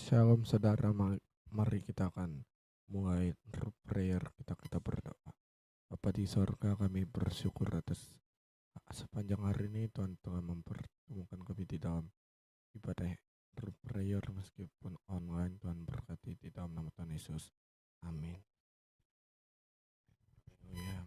Shalom saudara, mari kita akan mulai prayer, kita berdoa. Bapa di sorga, kami bersyukur atas sepanjang hari ini Tuhan telah mempertemukan kami di dalam ibadah prayer meskipun online. Tuhan berkati di dalam nama Tuhan Yesus. Amin. Haleluya.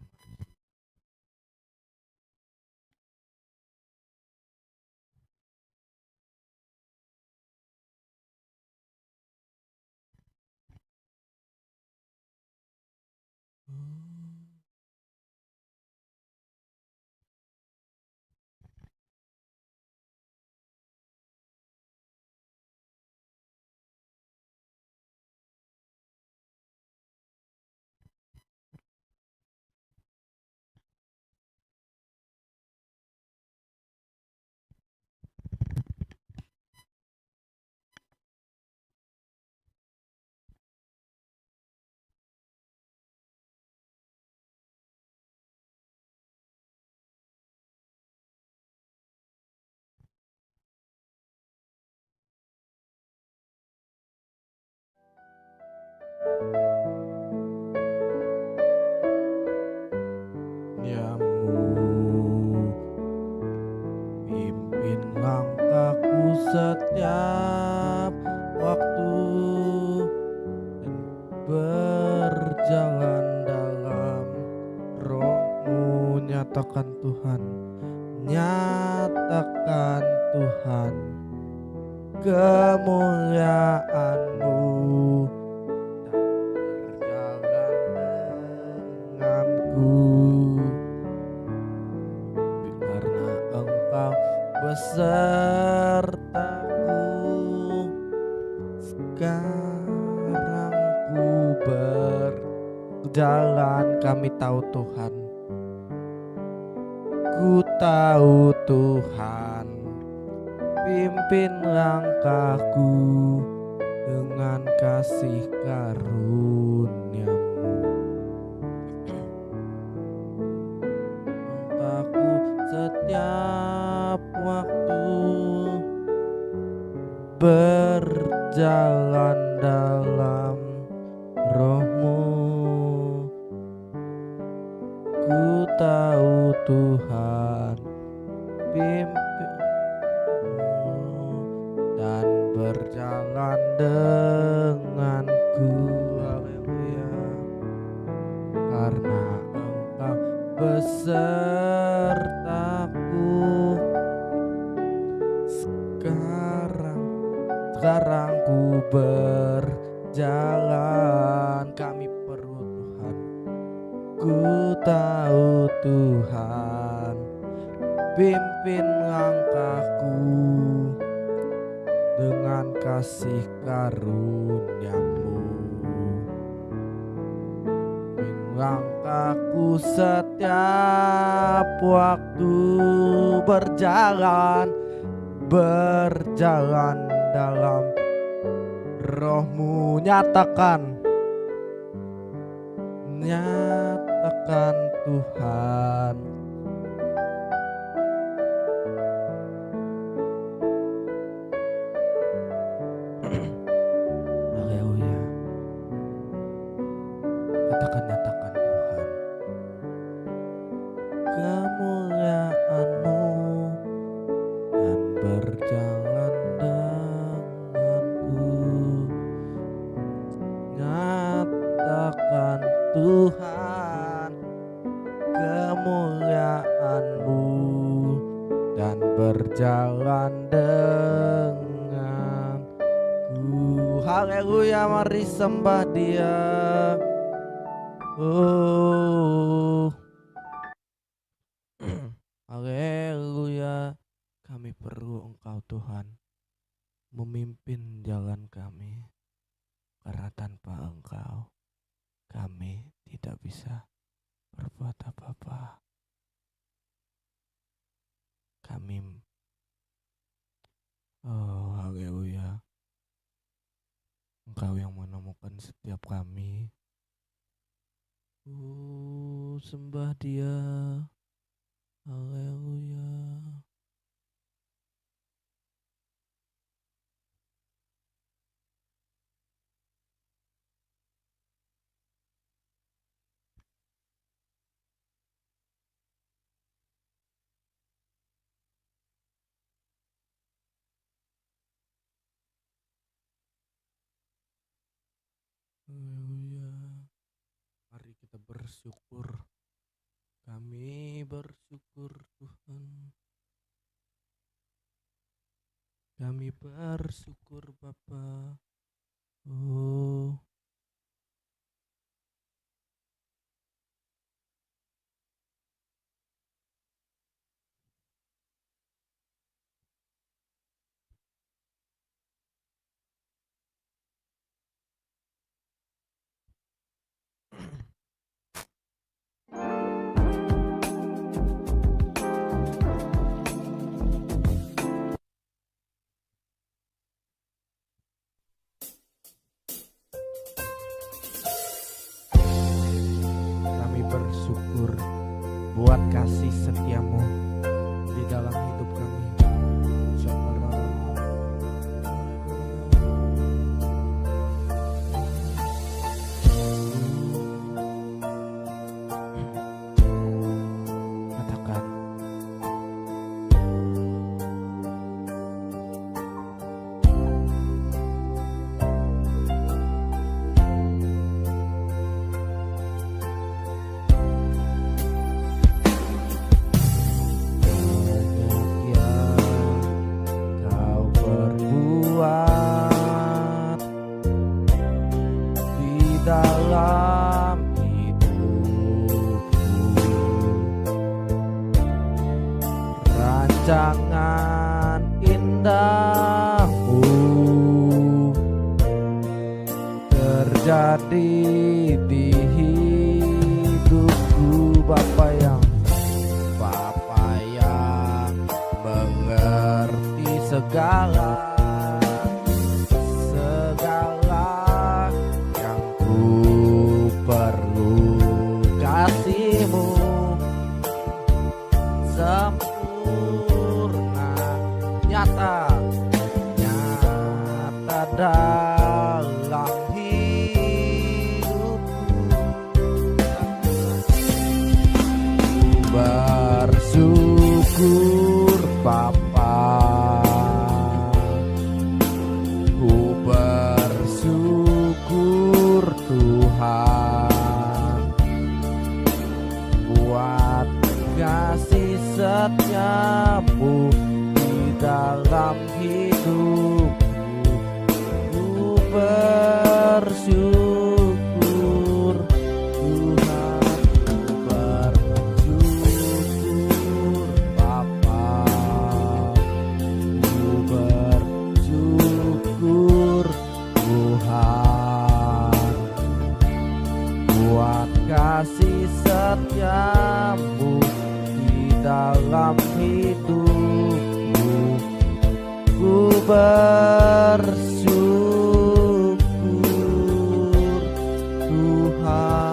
Pimpin langkahku setiap waktu dan berjalan dalam Roh-Mu. Nyatakan Tuhan, nyatakan Tuhan kemuliaan-Mu dan berjalan denganku, karena Engkau besertaku. Sekarang ku berjalan, kami tahu Tuhan, ku tahu Tuhan, pimpin langkahku dengan kasih karunia-Mu. Langkahku setiap waktu berjalan dalam Roh-Mu. Ku tahu Tuhan, pimpin dan berjalan denganku. Haleluya. Karena Engkau besertaku. Sekarang ku berjalan, kami perlu Tuhan. Ku tahu Tuhan, pimpin langkahku dengan kasih karunia-Mu. Pimpin langkahku setiap waktu berjalan dalam Roh-Mu. Nyatakan Tuhan, haleluya. Katakan, nyatakan Tuhan kemuliaan-Mu dan berjalan denganku. Nyatakan Tuhan kemuliaan-Mu dan berjalan denganku. Haleluya, mari sembah Dia. Haleluya. Kami perlu Engkau Tuhan, memimpin jalan kami, karena tanpa Engkau kami tidak bisa berbuat apa-apa. Haleluya. Engkau yang menemukan setiap kami. Sembah Dia. Haleluya. Haleluya. Mari kita bersyukur. Kami bersyukur Tuhan. Kami bersyukur Bapa. Oh, kami bersyukur buat kasih setiamu di dalam hidup kami. Katakan, kau berbuat di dalam hidupku, rancangan indahmu terjadi di hidupku. Bapa yang mengerti segala yang ku perlu. Kasihmu sempurna, nyata dalam hidupku. Bersyukur Bapa, ku bersyukur Tuhan buat kasih setiamu di dalam hidupku. Ku bersyukur Tuhan, ku bersyukur Bapa, ku bersyukur Tuhan buat kasih setiamu di dalam hidupku. Ku bersyukur Tuhan.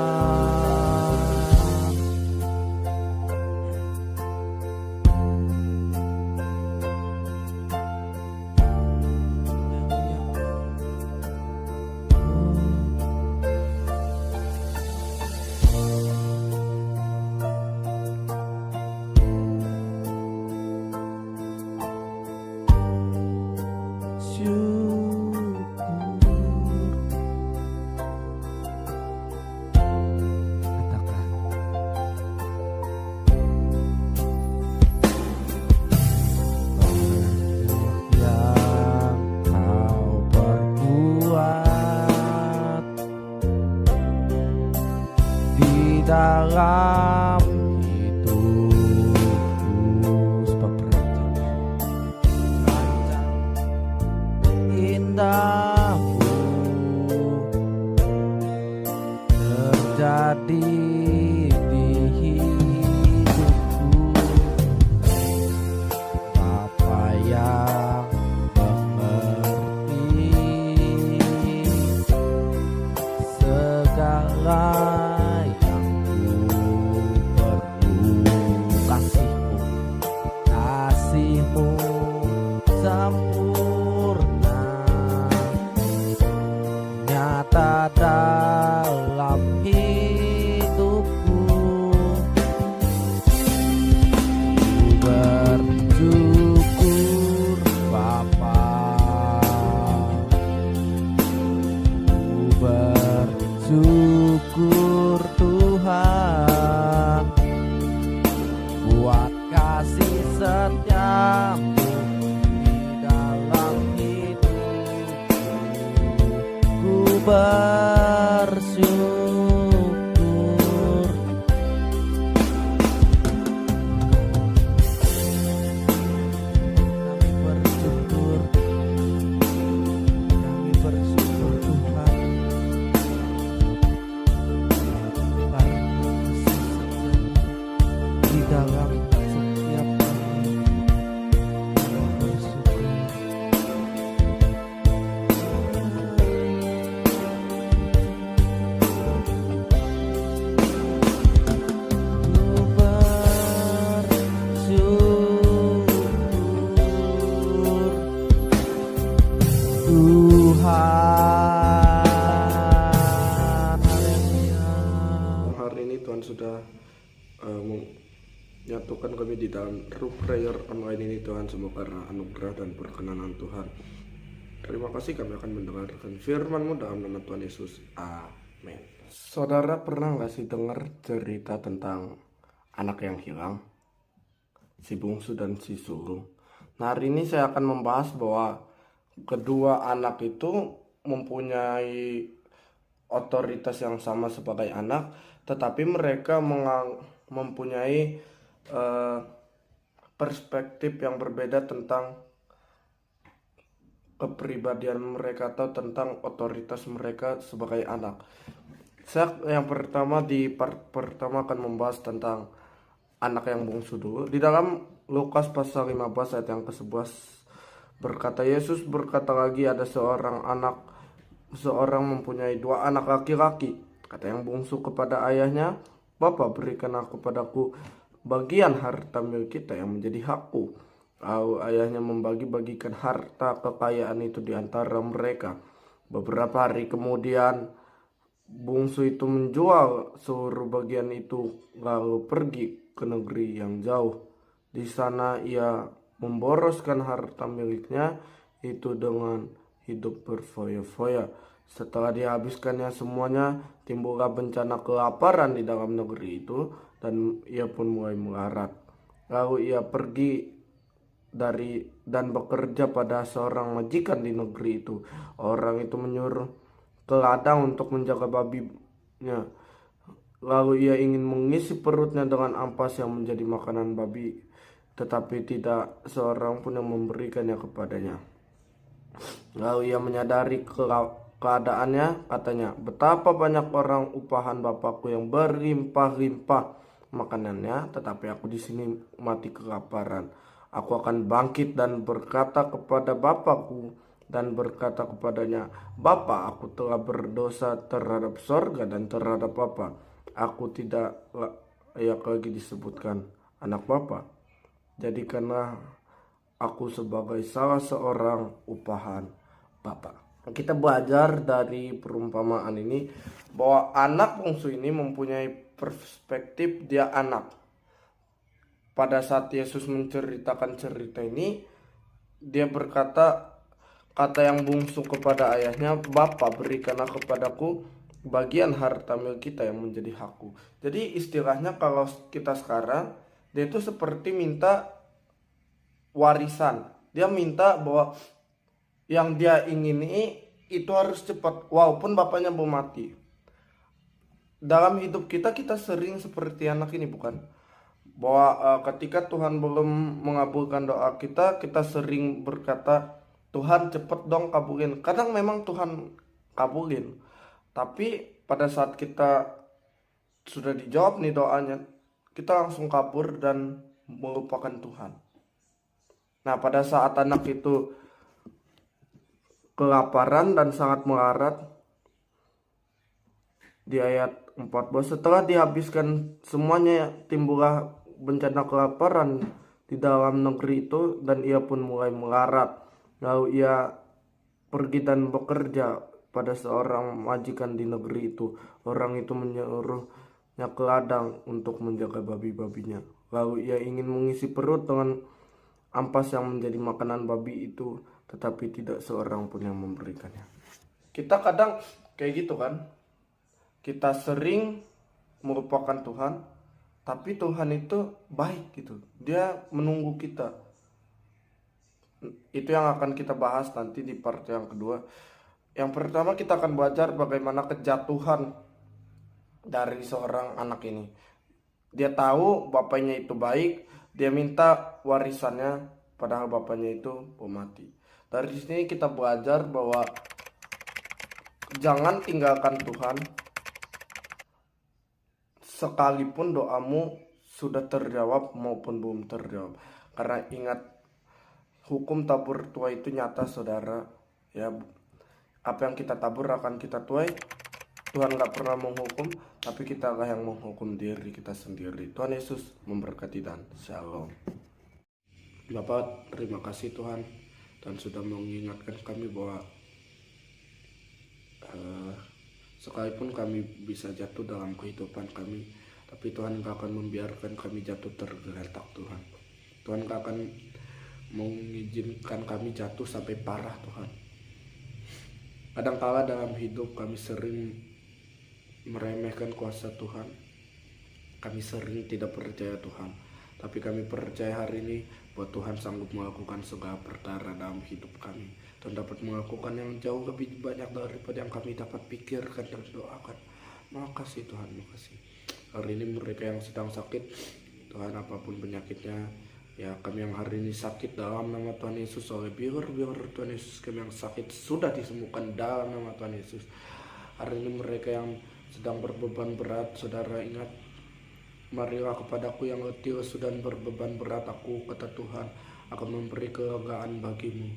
Dalam hidupku, sebab rancangan indahmu terjadi di hidupku. Bapa yang mengerti segala sempurna, nyata dalam hidup. bersyukur. Kami bersyukur Tuhan, karena kasih setia di dalam setiap kami. Kami bersyukur. Tuhan, haleluya. Hari ini Tuhan sudah menyatukan kami di dalam Root Prayer online ini Tuhan, semua karena anugerah dan perkenanan Tuhan. Terima kasih, kami akan mendengarkan firman-Mu dalam nama Tuhan Yesus. Amin. Saudara pernah gak sih dengar cerita tentang anak yang hilang? Si bungsu dan si sulung. Nah, hari ini saya akan membahas bahwa kedua anak itu mempunyai otoritas yang sama sebagai anak, tetapi mereka mempunyai perspektif yang berbeda tentang kepribadian mereka atau tentang otoritas mereka sebagai anak. Saya yang pertama di part pertama akan membahas tentang anak yang bungsu dulu. Di dalam Lukas pasal 15 ayat yang ke-11 berkata, Yesus berkata lagi, ada seorang mempunyai 2 anak laki-laki. Kata yang bungsu kepada ayahnya, Bapa, berikanlah kepadaku bagian harta milik kita yang menjadi hakku. Lalu ayahnya membagi-bagikan harta kekayaan itu di antara mereka. Beberapa hari kemudian bungsu itu menjual seluruh bagian itu lalu pergi ke negeri yang jauh. Di sana ia memboroskan harta miliknya itu dengan hidup berfoya-foya. Setelah dihabiskannya semuanya, timbullah bencana kelaparan di dalam negeri itu dan ia pun mulai melarat. Lalu ia pergi dan bekerja pada seorang majikan di negeri itu. Orang itu menyuruh ke ladang untuk menjaga babinya. Lalu ia ingin mengisi perutnya dengan ampas yang menjadi makanan babi, tetapi tidak seorang pun yang memberikannya kepadanya. Lalu ia menyadari keadaannya, katanya, betapa banyak orang upahan Bapakku yang berlimpah-limpah makanannya, tetapi aku di sini mati kelaparan. Aku akan bangkit dan berkata kepada Bapakku dan berkata kepadanya, Bapa, aku telah berdosa terhadap sorga dan terhadap Bapa. Aku tidak layak lagi disebutkan anak Bapa. Jadikanlah aku sebagai salah seorang upahan Bapa. Kita belajar dari perumpamaan ini bahwa anak bungsu ini mempunyai perspektif dia anak. Pada saat Yesus menceritakan cerita ini, dia berkata, kata yang bungsu kepada ayahnya, Bapa, berikanlah kepadaku bagian harta milik kita yang menjadi hakku. Jadi istilahnya kalau kita sekarang, dia itu seperti minta warisan. Dia minta bahwa yang dia ingini itu harus cepat, walaupun bapaknya belum mati. Dalam hidup kita sering seperti anak ini, bukan? Bahwa ketika Tuhan belum mengabulkan doa kita sering berkata, Tuhan cepet dong kabulin. Kadang memang Tuhan kabulin, tapi pada saat kita sudah dijawab nih doanya, kita langsung kabur dan melupakan Tuhan. Nah, pada saat anak itu kelaparan dan sangat melarat, di ayat 14, setelah dihabiskan semuanya, timbullah bencana kelaparan di dalam negeri itu dan ia pun mulai melarat. Lalu ia pergi dan bekerja pada seorang majikan di negeri itu. Orang itu menyuruhnya ke ladang untuk menjaga babi-babinya. Lalu ia ingin mengisi perut dengan ampas yang menjadi makanan babi itu, tetapi tidak seorang pun yang memberikannya. Kita kadang kayak gitu kan. Kita sering melupakan Tuhan, tapi Tuhan itu baik gitu. Dia menunggu kita. Itu yang akan kita bahas nanti di part yang kedua. Yang pertama kita akan belajar bagaimana kejatuhan dari seorang anak ini. Dia tahu bapaknya itu baik, dia minta warisannya padahal bapaknya itu pemati. Dari sini kita belajar bahwa jangan tinggalkan Tuhan sekalipun doamu sudah terjawab maupun belum terjawab. Karena ingat, hukum tabur tuai itu nyata saudara. Ya, apa yang kita tabur akan kita tuai. Tuhan gak pernah menghukum, tapi kita lah yang menghukum diri kita sendiri. Tuhan Yesus memberkati dan shalom. Bapak, terima kasih Tuhan. Tuhan sudah mengingatkan kami bahwa sekalipun kami bisa jatuh dalam kehidupan kami, tapi Tuhan gak akan membiarkan kami jatuh tergeletak Tuhan. Tuhan gak akan mengizinkan kami jatuh sampai parah Tuhan. Kadangkala dalam hidup kami sering meremehkan kuasa Tuhan. Kami sering tidak percaya Tuhan. Tapi kami percaya hari ini bahwa Tuhan sanggup melakukan segala perkara dalam hidup kami. Tuhan dapat melakukan yang jauh lebih banyak daripada yang kami dapat pikirkan dan doakan. Makasih Tuhan, makasih. Hari ini mereka yang sedang sakit, Tuhan apapun penyakitnya, ya kami yang hari ini sakit dalam nama Tuhan Yesus, oleh biar Tuhan Yesus, kami yang sakit sudah disembuhkan dalam nama Tuhan Yesus. Hari ini mereka yang sedang berbeban berat, saudara ingat, marilah kepadaku yang letih dan berbeban berat, aku, kata Tuhan, akan memberi kelegaan bagimu.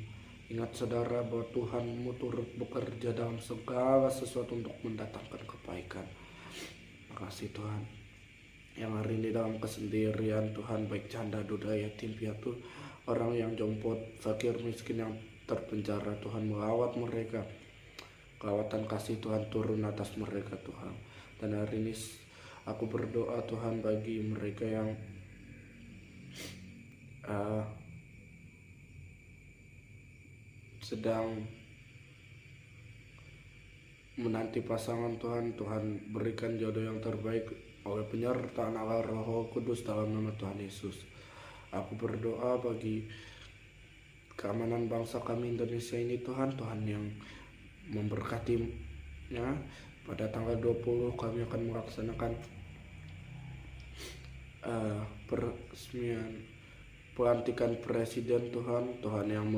Ingat saudara bahwa Tuhanmu turut bekerja dalam segala sesuatu untuk mendatangkan kebaikan. Makasih Tuhan. Yang hari ini dalam kesendirian Tuhan, baik janda, duda, yatim piatu, orang yang jompot, fakir, miskin yang terpenjara, Tuhan melawat mereka. Kelawatan kasih Tuhan turun atas mereka Tuhan. Dan hari ini aku berdoa Tuhan bagi mereka yang sedang menanti pasangan Tuhan. Tuhan berikan jodoh yang terbaik oleh penyertaan Allah Roh Kudus dalam nama Tuhan Yesus. Aku berdoa bagi keamanan bangsa kami Indonesia ini Tuhan. Tuhan yang memberkatinya. Pada tanggal 20 kami akan melaksanakan peresmian pelantikan presiden Tuhan. Tuhan yang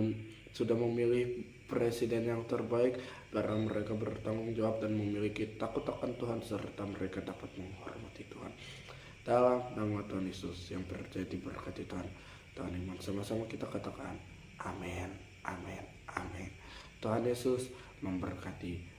sudah memilih presiden yang terbaik, karena mereka bertanggung jawab dan memiliki takut akan Tuhan, serta mereka dapat menghormati Tuhan. Dalam nama Tuhan Yesus yang percaya diberkati Tuhan. Tuhan iman sama-sama kita katakan amin, amin, amin. Tuhan Yesus memberkati.